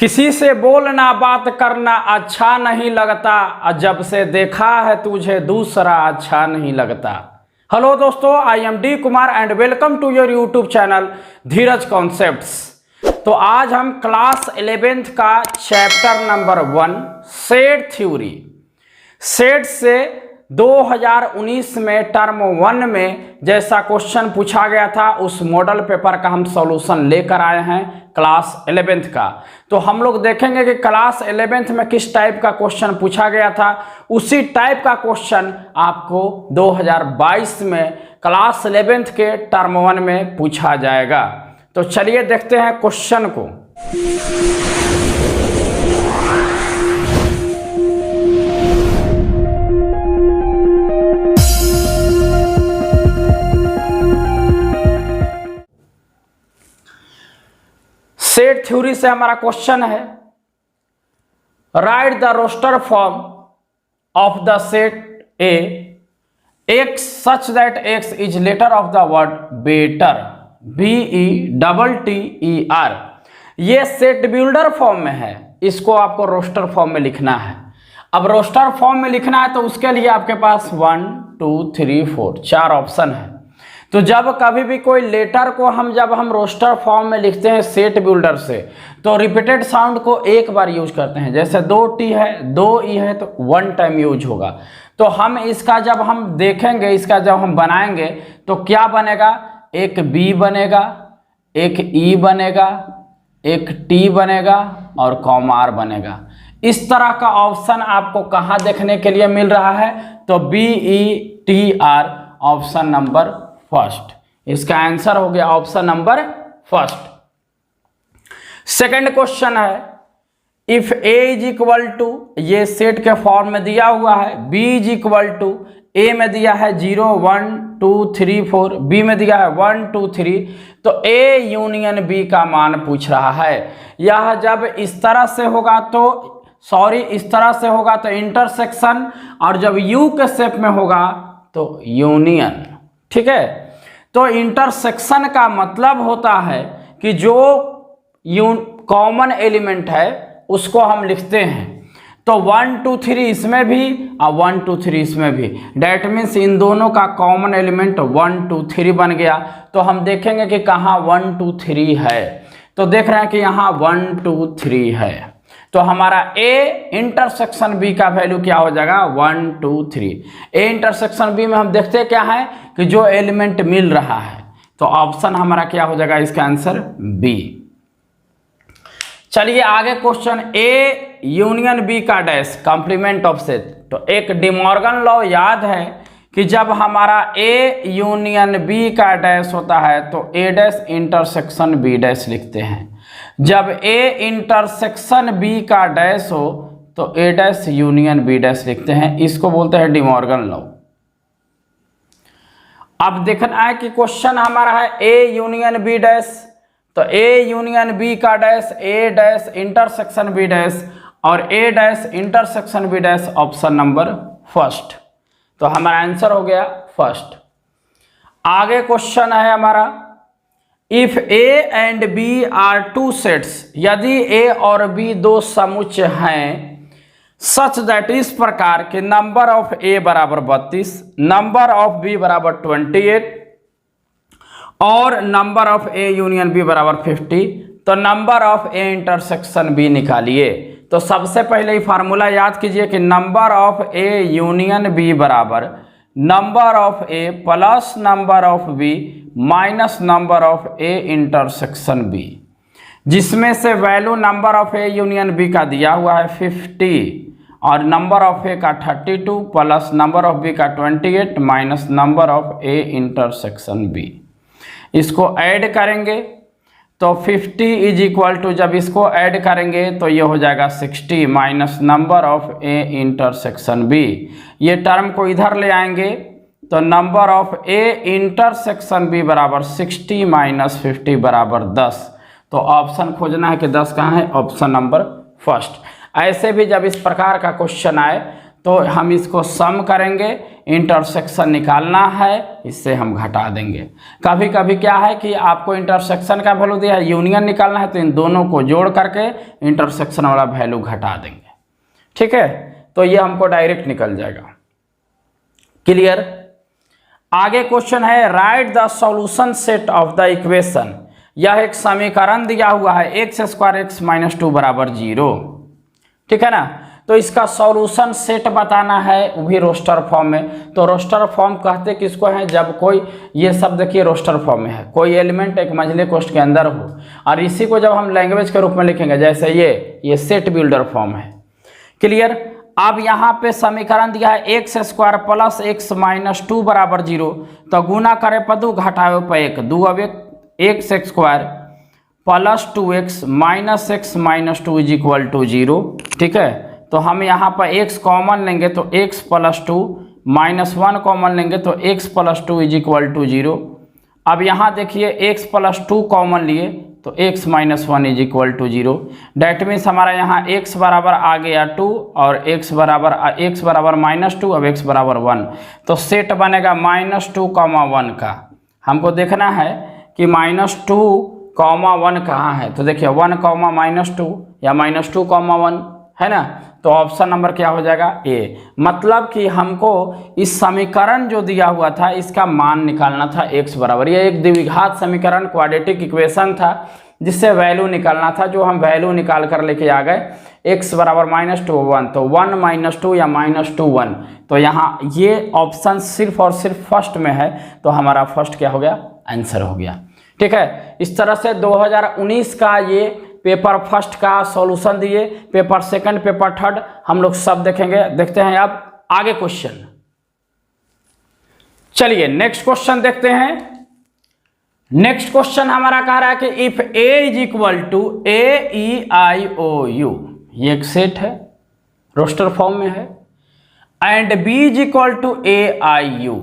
किसी से बोलना बात करना अच्छा नहीं लगता, और जब से देखा है तुझे दूसरा अच्छा नहीं लगता। हेलो दोस्तों, I am D Kumar and welcome to your YouTube channel Dheeraj concepts. तो आज हम क्लास 11th का chapter number 1 set theory, set से 2019 में टर्म 1 में जैसा क्वेश्चन पूछा गया था उस मॉडल पेपर का हम सॉल्यूशन लेकर आए हैं क्लास 11th का। तो हम लोग देखेंगे कि क्लास 11th में किस टाइप का क्वेश्चन पूछा गया था, उसी टाइप का क्वेश्चन आपको 2022 में क्लास 11th के टर्म 1 में पूछा जाएगा। तो चलिए देखते हैं क्वेश्चन को। सेट थ्योरी से हमारा क्वेश्चन है, write the roster form of the set A x such that x is letter of the word better, BETTER। ये सेट बिल्डर फॉर्म में है, इसको आपको रोस्टर फॉर्म में लिखना है। अब रोस्टर फॉर्म में लिखना है तो उसके लिए आपके पास 1 2 3 4 4 ऑप्शन है। तो जब कभी भी कोई लेटर को जब हम रोस्टर फॉर्म में लिखते हैं सेट बिल्डर से, तो रिपीटेड साउंड को एक बार यूज करते हैं। जैसे 2T है, 2E है तो 1 टाइम यूज होगा। तो हम इसका जब हम देखेंगे, इसका जब हम बनाएंगे तो क्या बनेगा, एक B बनेगा, एक E बनेगा, एक T बनेगा और कॉमा R बनेगा। इस तरह का ऑप्शन आपको कहाँ देखने के लिए मिल रहा है, तो BETR ऑप्शन नंबर फर्स्ट। इसका आंसर हो गया option number first. Second question है, if A is equal to, ये सेट के फॉर्म में दिया हुआ है, B is equal to, A में दिया है 0 1 2 3 4, B में दिया है 1 2 3, तो A यूनियन B का मान पूछ रहा है। यह जब इस तरह से होगा तो इस तरह से होगा तो इंटरसेक्शन, और जब U के शेप में होगा तो यूनियन। ठीक है, तो इंटरसेक्शन का मतलब होता है कि जो कॉमन एलिमेंट है उसको हम लिखते हैं। तो 1 2 3 इसमें भी और 1 2 3 इसमें भी, डैट मीन्स इन दोनों का कॉमन एलिमेंट 1 2 3 बन गया। तो हम देखेंगे कि कहाँ 1 2 3 है, तो देख रहे हैं कि यहाँ 1 2 3 है। तो हमारा A इंटरसेक्शन B का वैल्यू क्या हो जाएगा, 1 2 3। A इंटरसेक्शन B में हम देखते हैं क्या है कि जो एलिमेंट मिल रहा है, तो ऑप्शन हमारा क्या हो जाएगा, इसका आंसर B। चलिए आगे क्वेश्चन, A यूनियन B का डैश कॉम्प्लीमेंट ऑफ सेट। तो एक डिमॉर्गन लॉ याद है कि जब हमारा A यूनियन B का डैश होता है तो A dash intersection B dash लिखते हैं। जब A इंटरसेक्शन B का डैश हो तो A dash union B dash लिखते हैं। इसको बोलते हैं डिमॉर्गन लॉ। अब देखना है कि क्वेश्चन हमारा है A यूनियन B डैश, तो A यूनियन B का dash A dash intersection B dash और A dash intersection B dash option number first. तो हमारा आंसर हो गया फर्स्ट। आगे क्वेश्चन है हमारा, if A and B are two sets, यदि A और B दो समुच्चय हैं, सच दैट इस प्रकार के नंबर ऑफ A बराबर 32, नंबर ऑफ B बराबर 28 और number of A union B बराबर 50, तो number of A intersection B निकालिए। तो सबसे पहले ही फार्मूला याद कीजिए कि number of A union B बराबर number of A plus number of B minus number of A intersection B, जिसमें से value number of A union B का दिया हुआ है 50 और नंबर ऑफ A का 32 प्लस नंबर ऑफ B का 28 minus number of A intersection B। इसको ऐड करेंगे तो 50 इज इक्वल टू, जब इसको ऐड करेंगे तो ये हो जाएगा 60 minus number of A intersection B। ये टर्म को इधर ले आएंगे तो number of A intersection B बराबर 60 माइनस 50 बराबर 10। तो ऑप्शन खोजना है कि 10 कहाँ है, ऑप्शन नंबर फर्स्ट। ऐसे भी जब इस प्रकार का क्वेश्चन आए तो हम इसको सम करेंगे, इंटरसेक्शन निकालना है, इससे हम घटा देंगे। कभी कभी क्या है कि आपको इंटरसेक्शन का वैल्यू दिया है, यूनियन निकालना है, तो इन दोनों को जोड़ करके इंटरसेक्शन वाला वैल्यू घटा देंगे। ठीक है, तो ये हमको डायरेक्ट निकल जाएगा। क्लियर। आगे क्वेश्चन है write the solution set of the equation. यह एक समीकरण दिया हुआ है एक्स स्क्वायर एक्स माइनस 2 बराबर 0। ठीक है ना, तो इसका सॉल्यूशन सेट बताना है, वो भी रोस्टर फॉर्म में। तो रोस्टर फॉर्म कहते किसको हैं, जब कोई, ये शब्द देखिए रोस्टर फॉर्म में है, कोई एलिमेंट एक मंझले कोष्ठ के अंदर हो, और इसी को जब हम लैंग्वेज के रूप में लिखेंगे, जैसे ये सेट बिल्डर फॉर्म है। क्लियर। अब यहाँ पे समीकरण दिया है x square plus x minus 2 बराबर 0, तो गुना करे पर 2 घटावे पर 1, 2 अब x square plus 2x minus x minus 2 is equal to 0। ठीक है, तो हम यहाँ पर x कॉमन लेंगे तो x प्लस 2, माइनस 1 कॉमन लेंगे तो x plus 2 is equal to 0। अब यहाँ देखिए x प्लस 2 कॉमन लिए तो x minus 1 is equal to 0। That means हमारा यहाँ x बराबर आ गया 2 और x बराबर माइनस 2, अब x बराबर 1, तो सेट बनेगा माइनस 2, 1 का। हमको देखना है कि माइनस 2, 1 कहाँ है, तो देखिए 1, माइनस 2 या माइनस 2, 1 है ना, तो ऑप्शन नंबर क्या हो जाएगा ए। मतलब कि हमको इस समीकरण जो दिया हुआ था इसका मान निकालना था x बराबर, ये एक द्विघात समीकरण क्वाड्रेटिक इक्वेशन था जिससे वैल्यू निकालना था, जो हम वैल्यू निकाल कर लेके आ गए। x बराबर माइनस 2, 1, तो 1 माइनस 2 या माइनस 2, 1, तो यहाँ ये ऑप्शन सिर्फ और सिर्फ फर्स्ट में है, तो हमारा फर्स्ट क्या हो गया, आंसर हो गया। ठीक है, इस तरह से 2019 का ये पेपर फर्स्ट का सॉल्यूशन दिए, पेपर सेकंड, पेपर थर्ड हम लोग सब देखेंगे। देखते हैं अब आगे क्वेश्चन। चलिए नेक्स्ट क्वेश्चन देखते हैं। नेक्स्ट क्वेश्चन हमारा कह रहा है कि if a is equal to AEIOU, ये एक सेट है, रोस्टर फॉर्म में है, and b is equal to AIU,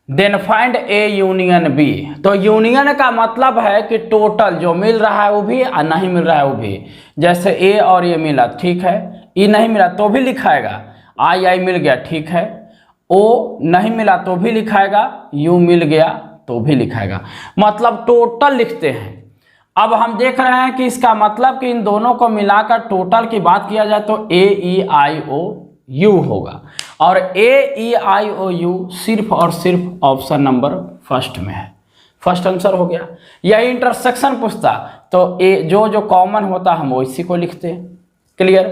then find A union B। तो यूनियन का मतलब है कि टोटल जो मिल रहा है वो भी और नहीं मिल रहा है वो भी। जैसे A और ये मिला, ठीक है, E नहीं मिला तो भी लिखाएगा, I मिल गया, ठीक है, O नहीं मिला तो भी लिखाएगा, U मिल गया तो भी लिखाएगा, मतलब टोटल लिखते हैं। अब हम देख रहे हैं कि इसका मतलब कि इन दोनों को मिलाकर टोटल की बात किया जाए तो AEIOU होगा, और AEIOU सिर्फ और सिर्फ ऑप्शन नंबर फर्स्ट में है, फर्स्ट आंसर हो गया। यह इंटरसेक्शन पूछता तो जो कॉमन होता हम इसी को लिखते हैं। Clear.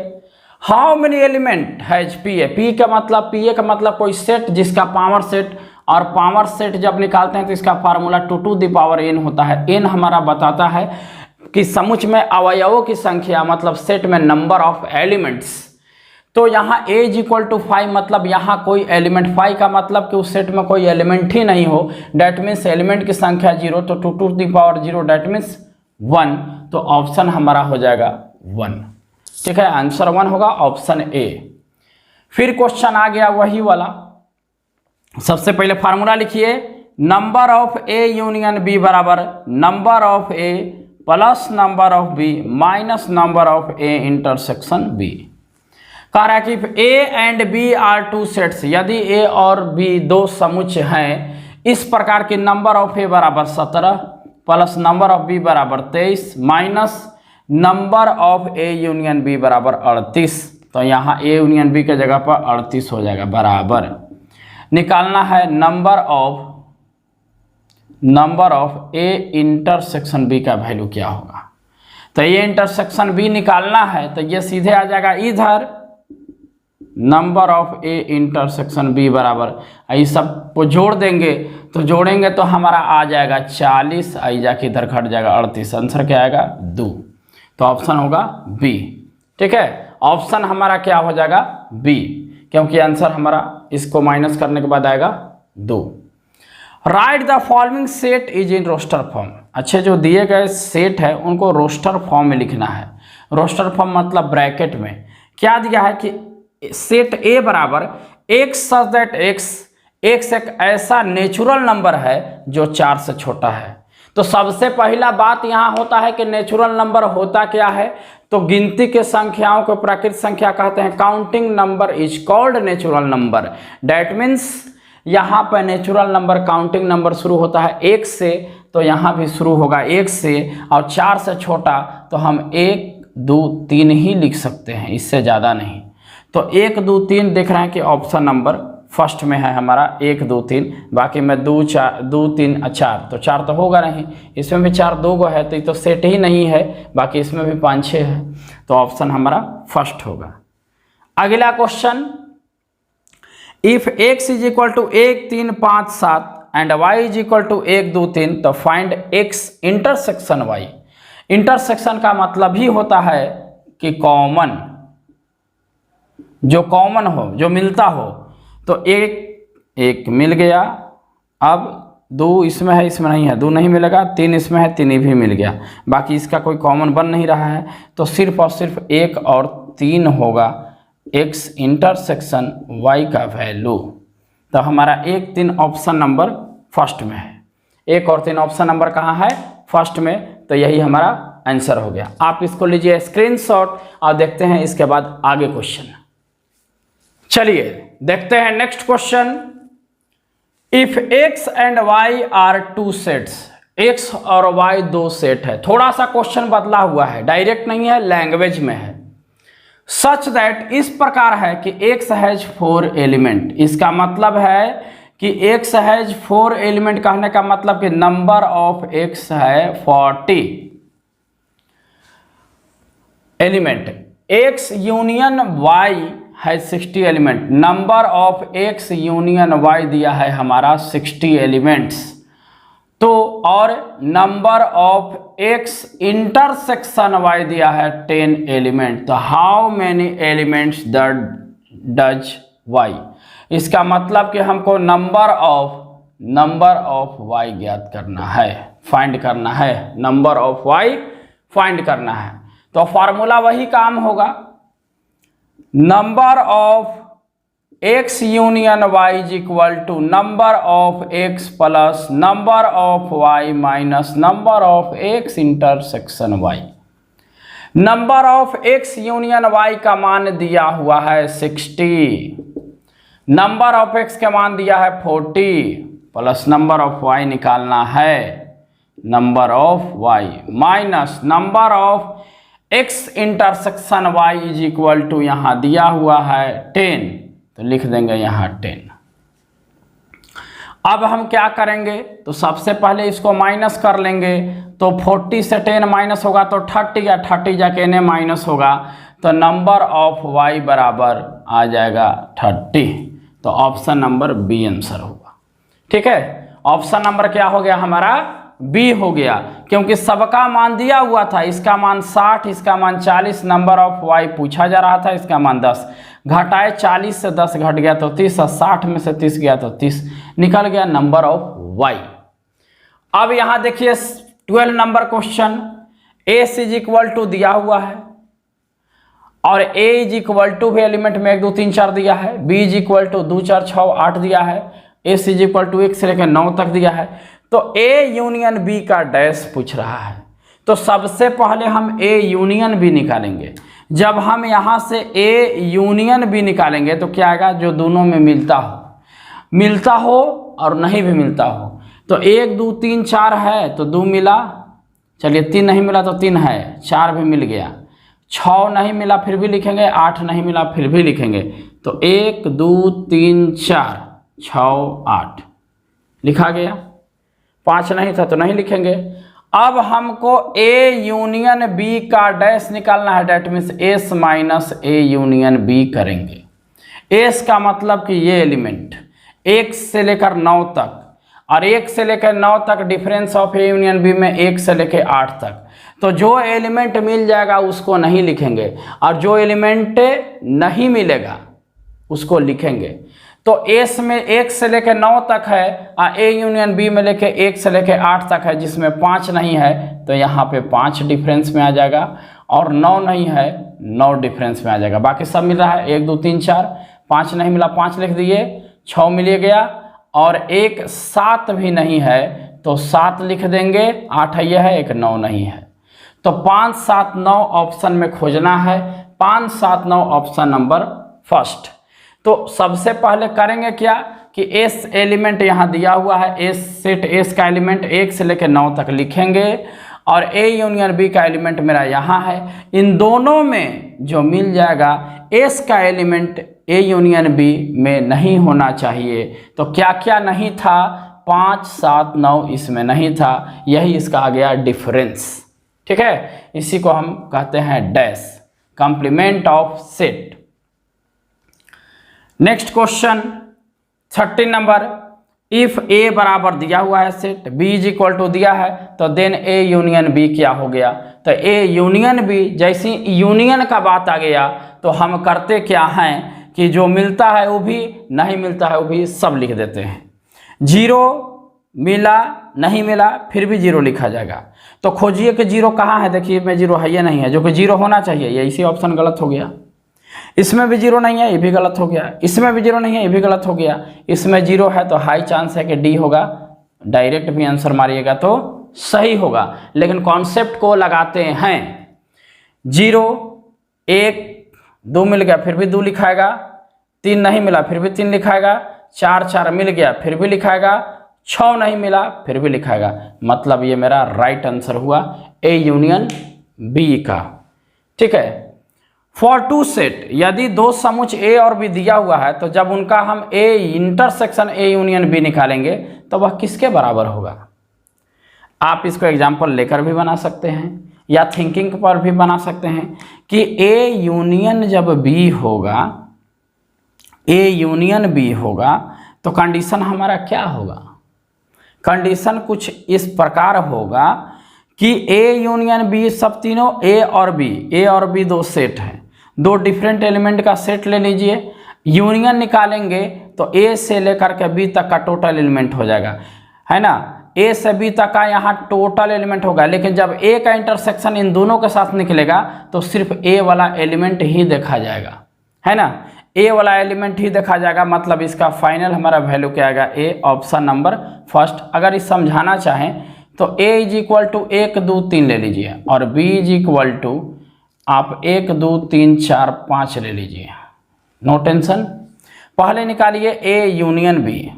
How many element has PA, P का मतलब, PA का मतलब कोई सेट जिसका पावर सेट, और पावर सेट जब निकालते हैं तो इसका formula 2 to the power n होता है। n हमारा बताता है कि समुच्च में अवयवों की संख्या, मतलब सेट में नंबर ऑफ एलिमेंट्स। तो यहाँ a इज इक्वल टू 5, मतलब यहाँ कोई एलिमेंट, 5 का मतलब कि उस सेट में कोई एलिमेंट ही नहीं हो, डैट मीन्स एलिमेंट की संख्या 0, तो 2 to the power 0 that means 1, तो ऑप्शन हमारा हो जाएगा 1। ठीक है, आंसर 1 होगा, ऑप्शन ए। फिर क्वेश्चन आ गया वही वाला, सबसे पहले फार्मूला लिखिए, number of A union B बराबर number of A plus number of B minus number of A intersection B। कह रहा है कि A and B are 2 sets, यदि A और B दो समुच्चय हैं इस प्रकार की, नंबर ऑफ A बराबर 17 प्लस नंबर ऑफ B बराबर 23 minus number of A union B बराबर 38, तो यहाँ A यूनियन B के जगह पर 38 हो जाएगा, बराबर निकालना है number of A intersection B का वैल्यू क्या होगा। तो ये इंटरसेक्शन B निकालना है तो ये सीधे आ जाएगा इधर, number of A intersection B बराबर, इस सब को जोड़ देंगे, तो जोड़ेंगे तो हमारा आ जाएगा 40, आई जाके इधर घट जाएगा 38, आंसर क्या आएगा 2, तो ऑप्शन होगा B। ठीक है, ऑप्शन हमारा क्या हो जाएगा B, क्योंकि आंसर हमारा इसको माइनस करने के बाद आएगा 2। Write the following set is in roster form. अच्छे, जो दिए गए सेट है उनको रोस्टर फॉर्म में लिखना है। रोस्टर फॉर्म मतलब ब्रैकेट में क्या दिया है कि सेट A बराबर x सच दैट x एक ऐसा नेचुरल नंबर है जो 4 से छोटा है। तो सबसे पहला बात यहाँ होता है कि नेचुरल नंबर होता क्या है, तो गिनती के संख्याओं को प्राकृत संख्या कहते हैं। Counting number is called natural number. That means यहाँ पर नेचुरल नंबर काउंटिंग नंबर शुरू होता है 1 से, तो यहाँ भी शुरू होगा 1 से, और 4 से छोटा तो हम 1 2 3 ही लिख सकते हैं, इससे ज़्यादा नहीं। तो 1 2 3 देख रहे हैं कि ऑप्शन नंबर फर्स्ट में है हमारा 1 2 3, बाकी में 2 3 4, तो 4 तो होगा नहीं, इसमें भी 4 2 गो है, तो ये तो सेट ही नहीं है, बाकी इसमें भी 5 6 है, तो ऑप्शन हमारा फर्स्ट होगा। अगला question, if x is equal to 1 3 5 7 and y is equal to 1 2 3, तो find x intersection y। Intersection का मतलब ही होता है कि कॉमन, जो कॉमन हो, जो मिलता हो। तो एक मिल गया, अब 2 इसमें है, इसमें नहीं है, 2 नहीं मिलेगा, 3 इसमें है, 3 भी मिल गया, बाकी इसका कोई कॉमन बन नहीं रहा है, तो सिर्फ और सिर्फ 1 और 3 होगा x इंटरसेक्शन y का वैल्यू। तो हमारा 1 3 ऑप्शन नंबर फर्स्ट में है, 1 और 3 ऑप्शन नंबर कहाँ है, फर्स्ट में, तो यही हमारा आंसर हो गया। आप इसको लीजिए स्क्रीनशॉट और देखते हैं इसके बाद आगे क्वेश्चन। चलिए देखते हैं next question. If x and y are 2 sets, x और y 2 सेट है। थोड़ा सा क्वेश्चन बदला हुआ है, डायरेक्ट नहीं है, लैंग्वेज में है। सच दैट, इस प्रकार है कि x हैज 4 एलिमेंट। इसका मतलब है कि x हैज 4 एलिमेंट, कहने का मतलब कि नंबर ऑफ x है 40 एलिमेंट। x यूनियन y है 60 element. Number of x union y दिया है हमारा 60 एलिमेंट्स। तो और number of x intersection y दिया है 10 एलिमेंट। तो how many elements does y। इसका मतलब कि हमको नंबर ऑफ y ज्ञात करना है, फाइंड करना है, नंबर ऑफ y फाइंड करना है। तो फार्मूला वही काम होगा, number of x union y is equal to number of x plus number of y minus number of x intersection y। Number of x union y का मान दिया हुआ है 60, नंबर ऑफ x का मान दिया है 40, प्लस नंबर ऑफ y निकालना है, number of y minus number of x intersection y is equal to यहाँ दिया हुआ है 10, तो लिख देंगे यहाँ 10। अब हम क्या करेंगे, तो सबसे पहले इसको माइनस कर लेंगे। तो 40 से 10 माइनस होगा तो 30 या 30 जाके n माइनस होगा, तो नंबर ऑफ y बराबर आ जाएगा 30। तो ऑप्शन नंबर बी आंसर होगा। ठीक है, ऑप्शन नंबर क्या हो गया हमारा, बी हो गया, क्योंकि सबका मान दिया हुआ था। इसका मान 60, इसका मान 40, नंबर ऑफ y पूछा जा रहा था, इसका मान 10, घटाए 40 से 10 घट गया तो 30, 60 में से 30 गया तो 30 निकल गया नंबर ऑफ y। अब यहाँ देखिए 12 number question, a is equal to दिया हुआ है और a इज इक्वल टू भी एलिमेंट में 1 2 3 4 दिया है, b इज इक्वल टू 2 4 6 8 दिया है, s इज इक्वल टू 1 से लेकर 9 तक दिया है। तो a यूनियन b का डैश पूछ रहा है, तो सबसे पहले हम a यूनियन b निकालेंगे। जब हम यहाँ से a यूनियन b निकालेंगे तो क्या आएगा, जो दोनों में मिलता हो और नहीं भी मिलता हो। तो 1 2 3 4 है तो 2 मिला, चलिए 3 नहीं मिला तो 3 है, 4 भी मिल गया, 6 नहीं मिला फिर भी लिखेंगे, 8 नहीं मिला फिर भी लिखेंगे। तो 1 2 3 4 6 8 लिखा गया, 5 नहीं था तो नहीं लिखेंगे। अब हमको a यूनियन b का डैश निकालना है, that means s minus a union b करेंगे। s का मतलब कि ये एलिमेंट 1 से लेकर 9 तक, और 1 से लेकर 9 तक difference of a union b में 1 से लेकर 8 तक। तो जो एलिमेंट मिल जाएगा उसको नहीं लिखेंगे, और जो एलिमेंट नहीं मिलेगा उसको लिखेंगे। तो s में 1 से लेकर 9 तक है, और a यूनियन b में लेके 1 से लेकर 8 तक है, जिसमें 5 नहीं है तो यहाँ पे 5 डिफरेंस में आ जाएगा, और 9 नहीं है 9 डिफरेंस में आ जाएगा। बाकी सब मिल रहा है 1 2 3 4, 5 नहीं मिला 5 लिख दिए, 6 मिल गया, और 1 7 भी नहीं है तो 7 लिख देंगे, 8 ये है, एक 9 नहीं है। तो 5, 7, 9 ऑप्शन में खोजना है। 5, 7, 9 ऑप्शन नंबर फर्स्ट। तो सबसे पहले करेंगे क्या कि एस एलिमेंट यहाँ दिया हुआ है, एस सेट एस का एलिमेंट 1 से लेकर 9 तक लिखेंगे और ए यूनियन बी का एलिमेंट मेरा यहाँ है। इन दोनों में जो मिल जाएगा, एस का एलिमेंट ए यूनियन बी में नहीं होना चाहिए। तो क्या क्या नहीं था? 5, 7, 9 इसमें नहीं था, यही इसका आ गया डिफरेंस। ठीक है, इसी को हम कहते हैं dash, complement of set. Next question 13 number, if A बराबर दिया हुआ है set, B is equal to दिया है, तो देन ए यूनियन बी क्या हो गया? तो ए यूनियन बी, जैसे यूनियन का बात आ गया तो हम करते क्या हैं कि जो मिलता है वो भी, नहीं मिलता है वो भी, सब लिख देते हैं। 0 मिला, नहीं मिला, फिर भी 0 लिखा जाएगा। तो खोजिए कि 0 कहाँ है। देखिए मैं 0 है या नहीं है, जो कि 0 होना चाहिए, ये इसी ऑप्शन गलत हो गया। इसमें भी 0 नहीं है, ये भी गलत हो गया। इसमें भी 0 नहीं है, ये भी गलत हो गया। इसमें 0 है तो हाई चांस है कि डी होगा। डायरेक्ट भी आंसर मारिएगा तो सही होगा, लेकिन कॉन्सेप्ट को लगाते हैं। 0, 1, 2 मिल गया फिर भी 2 लिखाएगा, 3 नहीं मिला फिर भी 3 लिखाएगा, 4, 4 मिल गया फिर भी लिखाएगा, 6 नहीं मिला फिर भी लिखाएगा। मतलब ये मेरा राइट आंसर हुआ ए यूनियन बी का। ठीक है। फॉर टू सेट, यदि दो समुच्च ए और बी दिया हुआ है तो जब उनका हम A intersection A union B निकालेंगे तो वह किसके बराबर होगा? आप इसको एग्जाम्पल लेकर भी बना सकते हैं या थिंकिंग पर भी बना सकते हैं कि ए यूनियन जब बी होगा, ए यूनियन बी होगा तो कंडीशन हमारा क्या होगा? कंडीशन कुछ इस प्रकार होगा कि ए यूनियन बी, सब तीनों ए और बी दो सेट हैं, दो डिफरेंट एलिमेंट का सेट ले लीजिए। यूनियन निकालेंगे तो ए से लेकर के बी तक का टोटल एलिमेंट हो जाएगा, है ना। ए से बी तक का यहाँ टोटल एलिमेंट होगा, लेकिन जब ए का इंटरसेक्शन इन दोनों के साथ निकलेगा तो सिर्फ ए वाला एलिमेंट ही देखा जाएगा, है ना। ए वाला एलिमेंट ही देखा जाएगा, मतलब इसका फाइनल हमारा वैल्यू क्या आएगा? ए, ऑप्शन नंबर फर्स्ट। अगर इस समझाना चाहें तो ए इज इक्वल टू 1, 2, 3 ले लीजिए और बी इज इक्वल टू आप 1, 2, 3, 4, 5 ले लीजिए, नो टेंशन। पहले निकालिए ए यूनियन बी,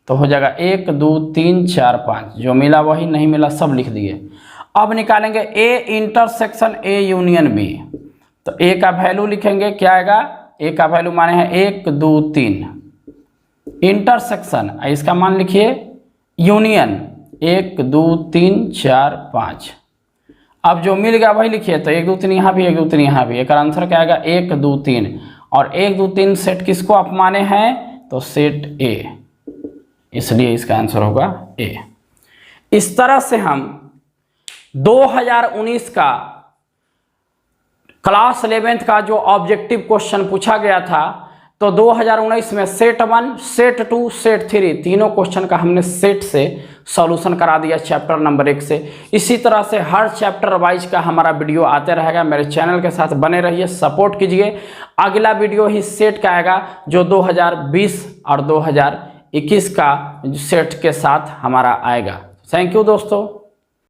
तो हो जाएगा 1, 2, 3, 4, 5, जो मिला वही, नहीं मिला सब लिख दिए। अब निकालेंगे A intersection A union B, तो ए का वैल्यू लिखेंगे, क्या आएगा? ए का वैल्यू माने हैं 1, 2, 3, इंटरसेक्शन इसका मान लिखिए यूनियन 1, 2, 3, 4, 5। अब जो मिल गया वही लिखिए, तो 1, 2, 3 यहाँ भी, 1, 2, 3 यहाँ भी। एक आंसर क्या आएगा? 1, 2, 3। और 1, 2, 3 सेट किसको आप माने हैं? तो सेट ए, इसलिए इसका आंसर होगा ए। इस तरह से हम 2019 का क्लास 11th का जो ऑब्जेक्टिव क्वेश्चन पूछा गया था, तो 2019 में सेट 1, सेट 2, सेट 3 तीनों क्वेश्चन का हमने सेट से सॉल्यूशन करा दिया चैप्टर नंबर 1 से। इसी तरह से हर चैप्टर वाइज का हमारा वीडियो आते रहेगा। मेरे चैनल के साथ बने रहिए, सपोर्ट कीजिए। अगला वीडियो ही सेट का आएगा जो 2020 और 2021 का सेट के साथ हमारा आएगा। थैंक यू दोस्तों।